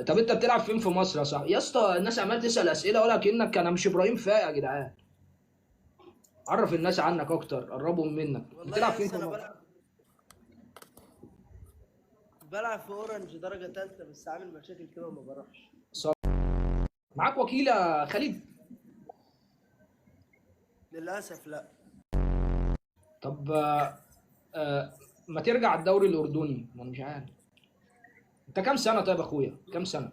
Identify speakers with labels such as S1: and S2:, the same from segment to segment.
S1: طب انت بتلعب فين في مصر يا صاحبي؟ يا اسطى الناس عماله تسال اسئله ولا كانك انا مش ابراهيم فايق يا جدعان. عرف الناس عنك اكتر، قربهم منك.
S2: والله
S1: بتلعب
S2: يا
S1: فين
S2: اسطى
S1: في
S2: انا
S1: مصر؟
S2: بلعب في اورنج درجه ثالثه، بس عامل مشاكل كده وما بروحش.
S1: معاك وكيل يا خالد؟
S2: للاسف لا.
S1: طب ما ترجع الدوري الاردني؟ ما أنا مش عارف. انت كام سنه طيب يا اخويا؟ كام سنه؟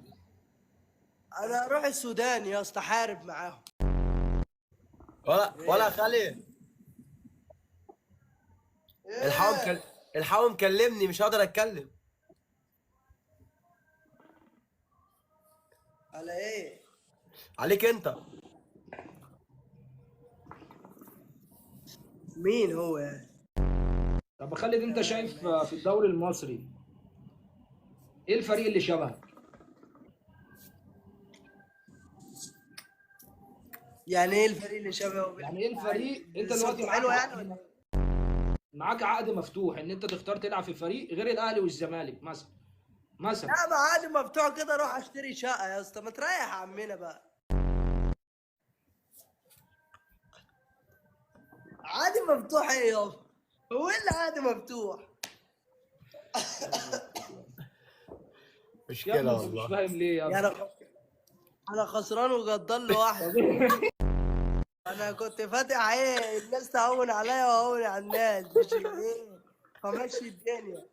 S2: انا اروح السودان يا اسطى احارب معاهم.
S3: ولا خالد. الحاوم
S2: ايه؟
S3: الحاوم كلمني، مش هقدر اتكلم.
S2: على ايه؟
S3: عليك انت.
S2: مين هو يعني؟
S1: طب يا خالد انت شايف في الدوري المصري ايه الفريق اللي شبهك؟
S2: يعني ايه الفريق اللي شبهه
S1: يعني ايه الفريق انت دلوقتي
S2: صورته
S1: معاك
S2: حلوه يعني ولا ايه؟
S1: معاك عقد مفتوح ان انت تختار تلعب في فريق غير الاهلي والزمالك مثلا. مثلا.
S2: لا، ما عادي مفتوح كده، اروح اشتري شقه يا اسطى، ما تريح يا عمنا بقى. عادي مفتوح ايه يابا؟ هو ايه اللي عادي مفتوح؟
S1: يا ابني
S3: مشكلة
S1: انت مش
S3: والله.
S1: فاهم ليه يا ابني؟
S2: يعني انا خسران وجدان لوحدي. انا كنت فاتح ايه الناس تهون عليا وهون على الناس، مش ايه، فمشي الدنيا.